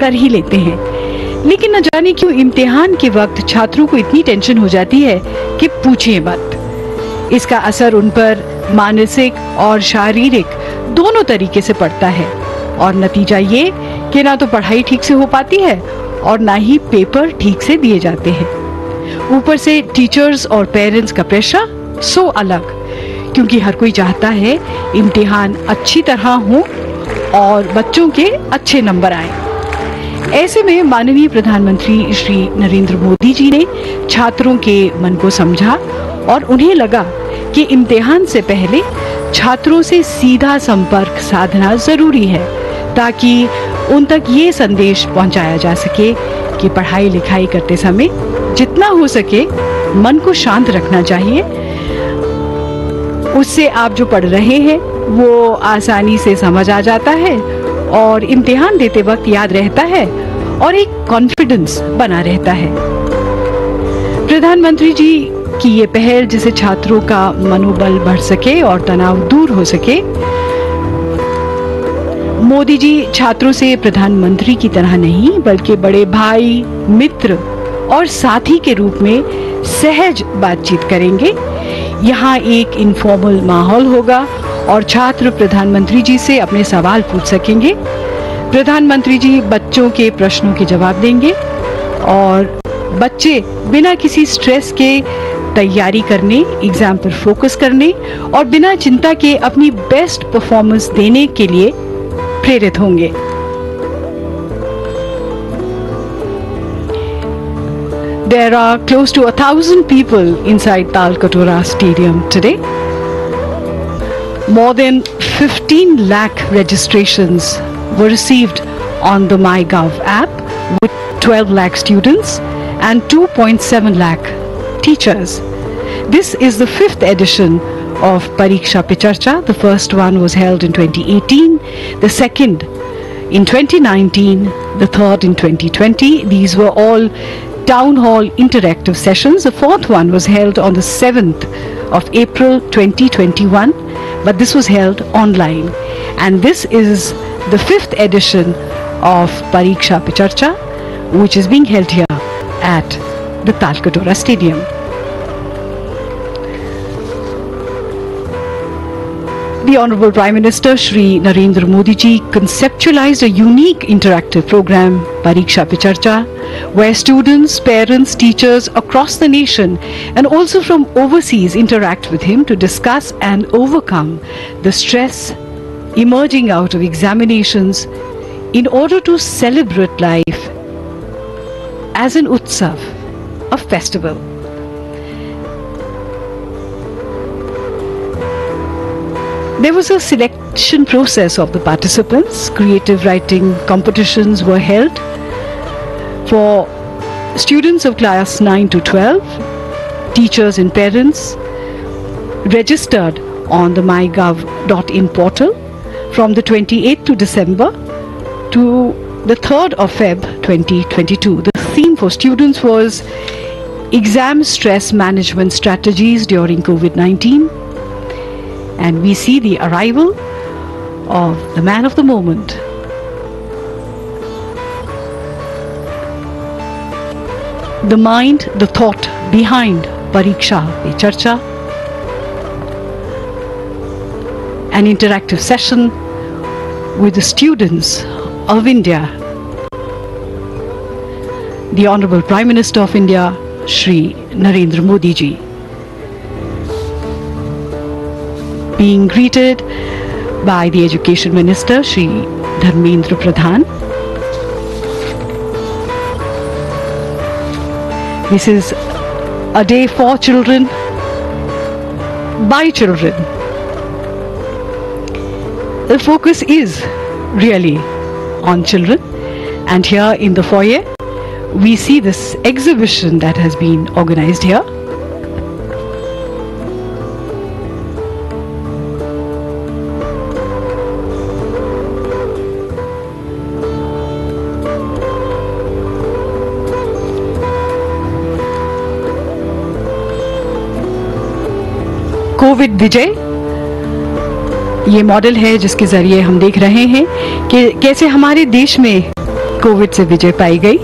कर ही लेते हैं, लेकिन न जाने क्यों इम्तिहान के वक्त छात्रों को इतनी टेंशन हो जाती है कि पूछिए मत। इसका असर उन पर मानसिक और शारीरिक दोनों तरीके से पड़ता है, और नतीजा ये कि ना तो पढ़ाई ठीक से हो पाती है और ना ही पेपर ठीक से दिए जाते हैं। ऊपर से टीचर्स और पेरेंट्स का प्रेशर सो अलग, क्योंकि हर कोई चाहता है इम्तिहान अच्छी तरह हो और बच्चों के अच्छे नंबर आए। ऐसे में माननीय प्रधानमंत्री श्री नरेंद्र मोदी जी ने छात्रों के मन को समझा और उन्हें लगा कि इम्तिहान से पहले छात्रों से सीधा संपर्क साधना जरूरी है, ताकि उन तक ये संदेश पहुंचाया जा सके कि पढ़ाई लिखाई करते समय जितना हो सके मन को शांत रखना चाहिए। उससे आप जो पढ़ रहे हैं वो आसानी से समझ आ जाता है और इम्तिहान देते वक्त याद रहता है और एक कॉन्फिडेंस बना रहता है। प्रधानमंत्री जी की ये पहल, जिससे छात्रों का मनोबल बढ़ सके और तनाव दूर हो सके। मोदी जी छात्रों से प्रधानमंत्री की तरह नहीं, बल्कि बड़े भाई, मित्र और साथी के रूप में सहज बातचीत करेंगे। यहाँ एक इनफॉर्मल माहौल होगा और छात्र प्रधानमंत्री जी से अपने सवाल पूछ सकेंगे। प्रधानमंत्री जी बच्चों के प्रश्नों के जवाब देंगे और बच्चे बिना किसी स्ट्रेस के तैयारी करने, एग्जाम पर फोकस करने और बिना चिंता के अपनी बेस्ट परफॉर्मेंस देने के लिए प्रेरित होंगे। There are close to 1,000 people inside Talkatora Stadium today. More than 15 lakh registrations were received on the MyGov app, with 12 lakh students and 2.7 lakh teachers. This is the 5th edition of Pariksha Pe Charcha. The first one was held in 2018, the second in 2019, the third in 2020. These were all town hall interactive sessions. The fourth one was held on the 7th of April 2021, but this was held online. And this is the 5th edition of Pariksha Pe Charcha, which is being held here at the Talkatora Stadium. The Honorable Prime Minister Shri Narendra Modi ji conceptualized a unique interactive program, Pariksha Pe Charcha, where students, parents, teachers across the nation and also from overseas interact with him to discuss and overcome the stress emerging out of examinations in order to celebrate life as an utsav, a festival. There was a selection process of the participants. Creative writing competitions were held for students of class 9 to 12. Teachers and parents registered on the mygov.in portal from the 28th to December to the 3rd of Feb 2022. The theme for students was exam stress management strategies during COVID-19. And we see the arrival of the man of the moment. The mind, the thought behind Pariksha Pe Charcha, an interactive session with the students of India. The Honorable Prime Minister of India, Shri Narendra Modi ji, being greeted by the Education Minister, Shri Dharmendra Pradhan. This is a day for children, by children. The focus is really on children, and here in the foyer we see this exhibition that has been organized here. Covid Vijay ये model है जिसके जरिए हम देख रहे हैं कि कैसे हमारे देश में कोविड से विजय पाई गई।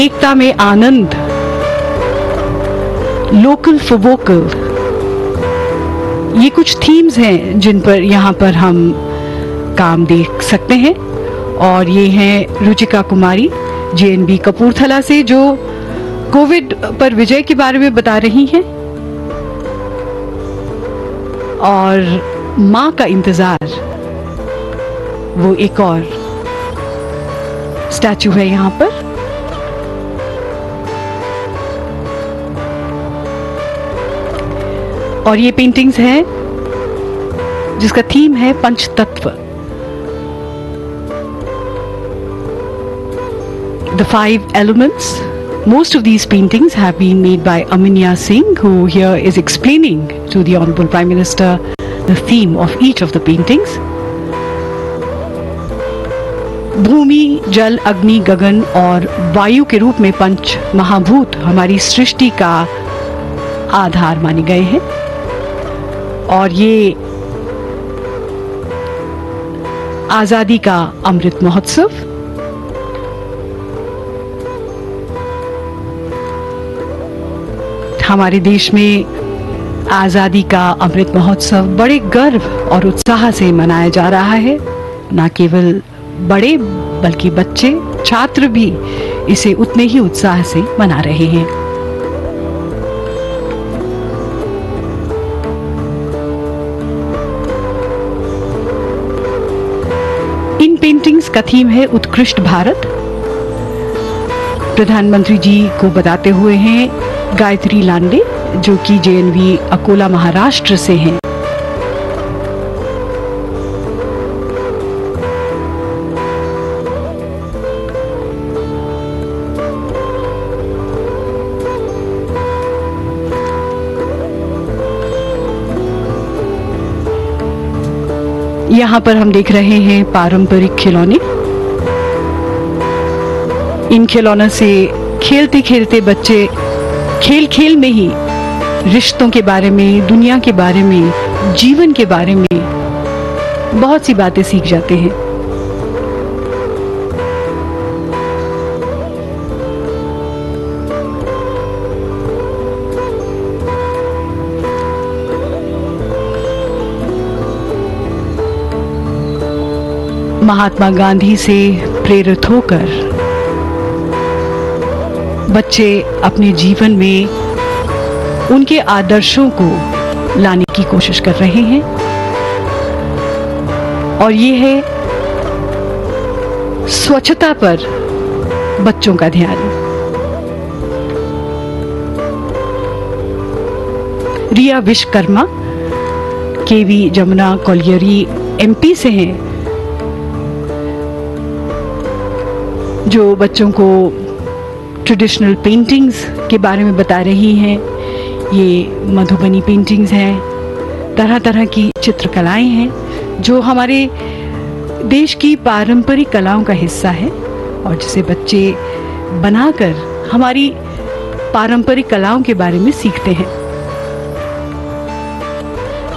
एकता में आनंद, लोकल फॉर वोकल, ये कुछ थीम्स हैं जिन पर यहाँ पर हम काम देख सकते हैं। और ये हैं रुचिका कुमारी JNB कपूरथला से, जो कोविड पर विजय के बारे में बता रही हैं। और माँ का इंतजार, वो एक और स्टैचू है यहाँ पर। और ये पेंटिंग्स हैं जिसका थीम है पंचतत्व, the 5 elements. Most of these paintings have been made by Aminya Singh, who here is explaining to the Honorable Prime Minister the theme of each of the paintings. भूमि, जल, अग्नि, गगन और वायु के रूप में पंच महाभूत हमारी सृष्टि का आधार माने गए हैं। और ये आजादी का अमृत महोत्सव, हमारे देश में आजादी का अमृत महोत्सव बड़े गर्व और उत्साह से मनाया जा रहा है। न केवल बड़े बल्कि बच्चे, छात्र भी इसे उतने ही उत्साह से मना रहे हैं। इन पेंटिंग्स का थीम है उत्कृष्ट भारत। प्रधानमंत्री जी को बताते हुए हैं गायत्री लांडे, जो कि JNV अकोला महाराष्ट्र से हैं। यहाँ पर हम देख रहे हैं पारंपरिक खिलौने। इन खिलौनों से खेलते खेलते बच्चे खेल खेल में ही रिश्तों के बारे में, दुनिया के बारे में, जीवन के बारे में बहुत सी बातें सीख जाते हैं। महात्मा गांधी से प्रेरित होकर बच्चे अपने जीवन में उनके आदर्शों को लाने की कोशिश कर रहे हैं। और ये है स्वच्छता पर बच्चों का ध्यान। रिया विश्वकर्मा KV जमुना कॉलियरी MP से हैं, जो बच्चों को ट्रेडिशनल पेंटिंग्स के बारे में बता रही हैं। ये मधुबनी पेंटिंग्स हैं, तरह तरह की चित्रकलाएं हैं जो हमारे देश की पारंपरिक कलाओं का हिस्सा है और जिसे बच्चे बनाकर हमारी पारंपरिक कलाओं के बारे में सीखते हैं।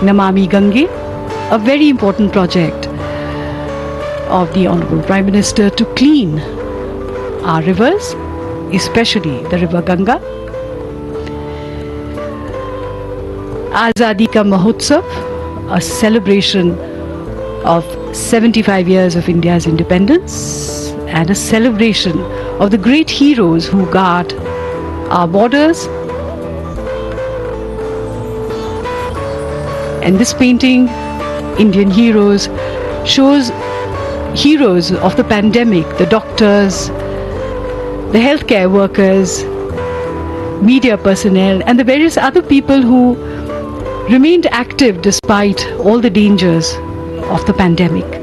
Namami Gange, a very important project of the Honorable Prime Minister to clean our rivers, especially the river Ganga. Azadi Ka Mahotsav, a celebration of 75 years of India's independence and a celebration of the great heroes who guard our borders. And this painting, Indian Heroes, shows heroes of the pandemic, the doctors, the healthcare workers, media personnel, and the various other people who remained active despite all the dangers of the pandemic.